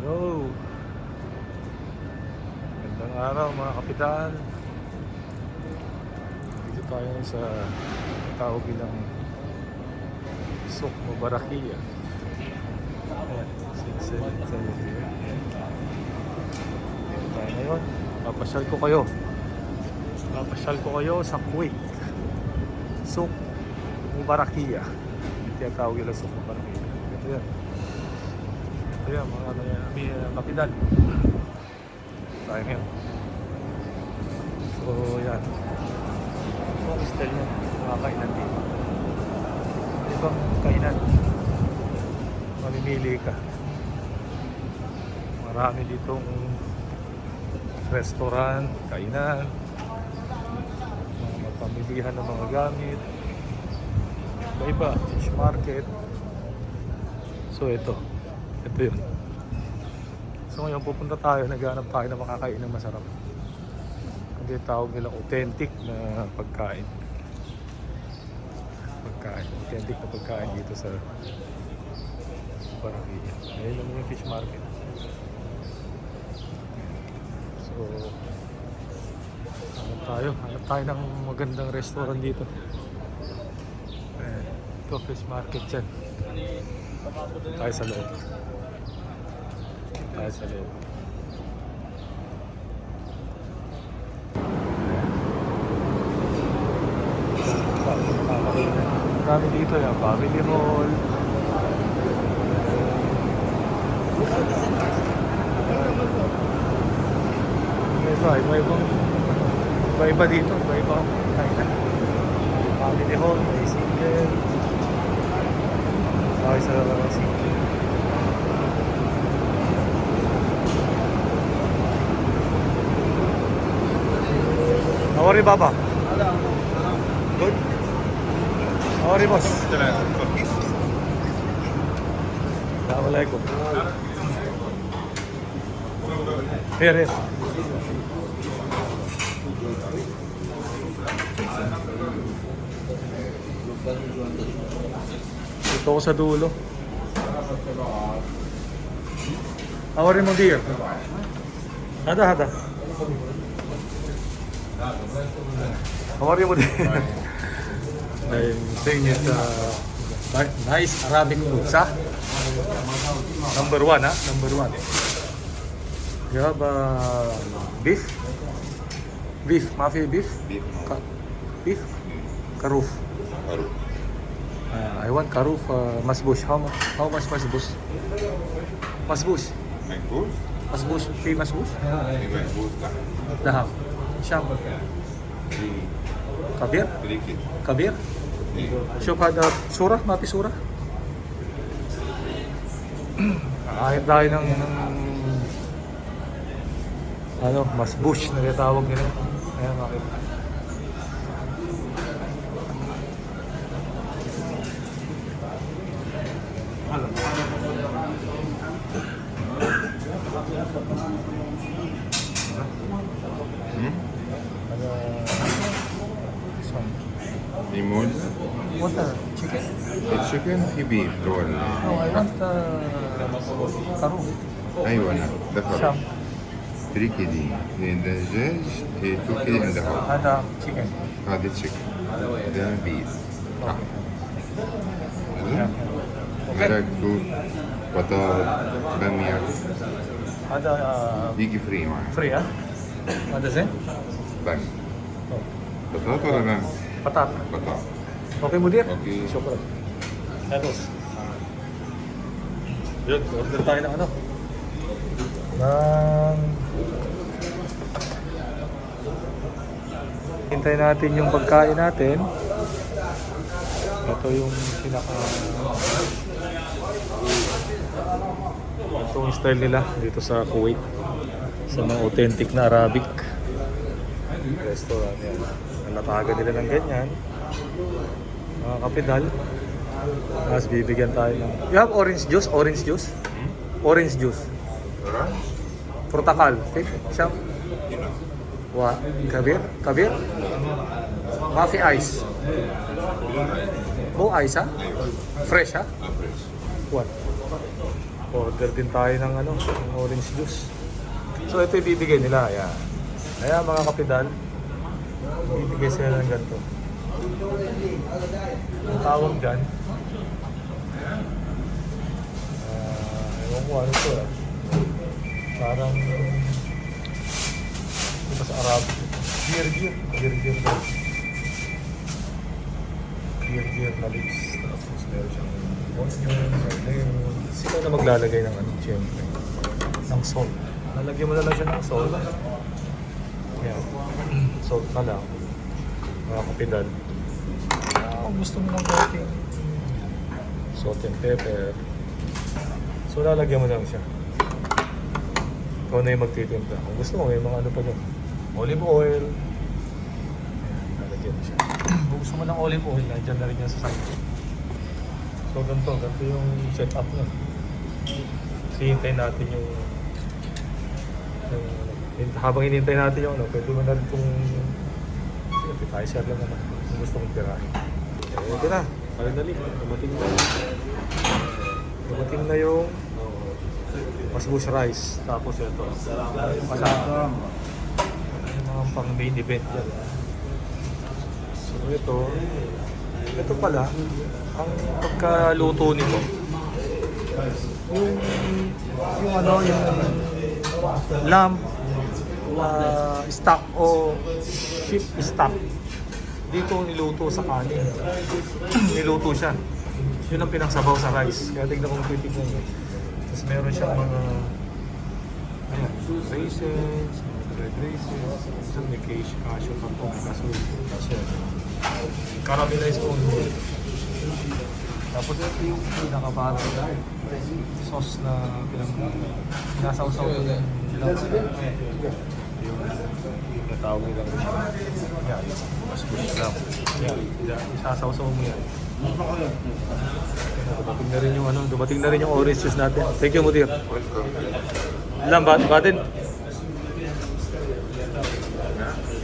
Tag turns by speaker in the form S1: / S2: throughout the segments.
S1: Hello. Magandang araw mga kapitan. Dito tayo sa tawag bilang Souk Mubarakia. Ayan, since tayo ngayon. Papasyal ko kayo sa Kuwait. Souk Mubarakia. Ito yung tawag nila Souk Mubarakia. Ito yan. Ito yan mga kapitan. Tayo ngayon. So yan. Ito style yan. Mga kainan dito. Ibang kainan. Mamimili ka. Marami ditong restaurant, kainan, mga pamilihan ng mga gamit, iba-iba, fish market. So ito yun. So ngayon pupunta tayo, naghanap tayo ng makakain ng masarap. Hindi tawag nilang authentic na pagkain. Authentic na pagkain dito sa Barangay. Ayun naman yung fish market. So hanap tayo ng magandang restaurant dito. Ito fish market dyan. Tayo sa loob. Marami dito yan, family hall. Iba-iba dito, iba-iba kainan. Family hall, may single. Tayo sa single. How are you, Baba? Good? How are you, boss? Assalamualaikum. Here. Ito ko sa dulo. How are you, dear? Hada. How are you, dear? I'm saying it, nice Arabic food, ha? Number one. You have beef? Beef, mafia beef? Beef? Karoof. I want karoof masbush. How much masbush? Masbush. Masbush. Fee masbush? Dahab. Sham. Kabir? شوف هذا صورة ما في صورة kahit tayo ng mas bush na tinatawag nila. Ayan, makita.
S2: Limon?
S1: What chicken?
S2: It's chicken في beef دول.
S1: No, I want karoof.
S2: أيوة نعم ذكر
S1: شام.
S2: 3 كيدي دجاج 2 كيدي عندها
S1: هذا chicken.
S2: هذا chicken ده beef مرق فروت بطاط بامية
S1: هذا
S2: بيجي فري معه
S1: free, ها؟ هذا زين؟
S2: بس بطاط ولا بامية؟
S1: بطاطا.
S2: بطاط
S1: Okay, mudir?
S2: Okay.
S1: Shukran. Tapos. Yun, order tayo ng hintay natin yung pagkain natin. Ito yung ito yung style nila dito sa Kuwait. Sa mga authentic na Arabic restaurant yan. Nalatagan nila ng ganyan. Mga kapidal. Tapos bibigyan tayo ng... You have orange juice? Orange juice? Orange juice. Portakal. Okay? Siyam? What? Kabir? Coffee ice. Oh, ice ha? Fresh ha? What? Order din tayo ng ano, ng orange juice. So ito ibibigay nila, ayan. Kaya mga kapidal, ibibigay sila ng ganito. Ang tawag dyan, ewan ko ano ito eh. Parang, ito pa sa Arabic. Beer daw. Beer na lips. Tapos meron siyang onion. Sino na maglalagay ng ano, siyempre, ng salt. Lalagyan mo na lang siya ng salt. Yan. Salt na lang. Mga kapidal. Kung gusto mo ng konting salt and pepper, so lalagyan mo lang siya. Ikaw na yung magtitimpla. Kung gusto mo, may mga ano pa doon. Olive oil. Ayan, lalagyan mo siya. Kung gusto mo ng olive oil, nandiyan na rin yan sa side. So ganito yung setup na. Kasi hintayin natin yung habang hinintay natin yung ano, pwede mo na rin itong appetizer lang naman kung gusto mong tirahin. Ito na, finally, dumating na yung masbush rice. Tapos ito, yung kasama yung mga pang main event yan. So ito pala, ang pagkaluto nito, yung ano, yung lamb stock o sheep stock dito niluto sa kanin. Niluto siya, yun ang pinangsabaw sa rice. Kaya tignan kung titignan nyo. Tapos meron siyang mga ayan, raisins, red raisins, isang may cashew pa po, cashew caramelized onion. Tapos ito yung pinakabago sauce na pinasawsaw ko din. Yung natawag nila ko siya. Yan, mas push lang. Yan, isasawsaw mo yan. Dumating na rin yung orange juice natin. Thank you, Mudir. Lam ba? Batin?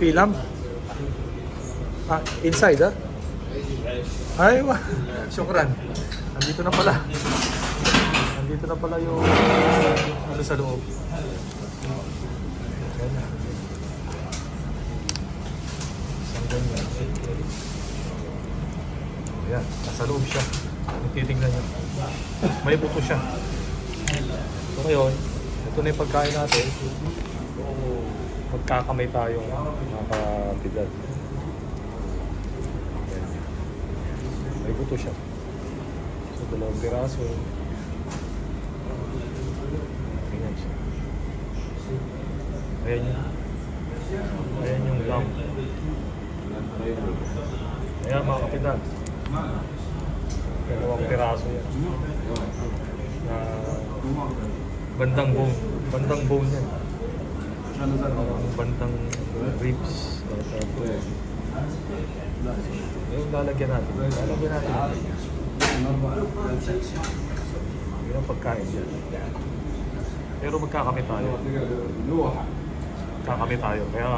S1: Filam? Inside Ay, syukran. Nandito na pala yung ano sa loob. Isang ganyan. Ayan, nasa loob siya. Titignan niyo. May buto siya. So ngayon, ito na yung pagkain natin. Magkakamay tayo, mga kapidal. May buto siya. So, 2 piraso. Ganyan siya. Ayan yung lamb. Ayan mga kapitad. 2 piraso yan. Bandang bone yan. Bandang ribs. Yung lalagyan natin. Yun ang pagkain dyan. Pero magkakamit tayo. Kaya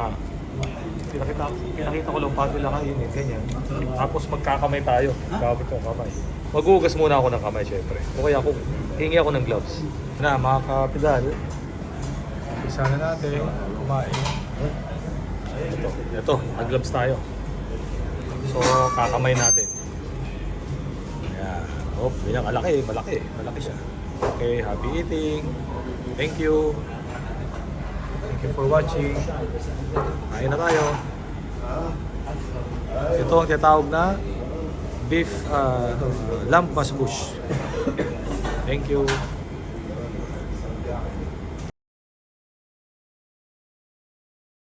S1: pinakita ko lang paano lang kainin. Ganyan. Tapos magkakamay tayo. Gamit ko kamay. Maghugas muna ako ng kamay syempre. O kaya hingi ako ng gloves. Na mga kapidal, isa na natin kumain. Ito, nag-gloves tayo. So, kakamay natin. Ayan. Oh, ganyan kalaki. Malaki siya. Okay, happy eating. Thank you. Thank you for watching. Kain na tayo. Ito ang tinatawag na beef lamb masbush. Thank you.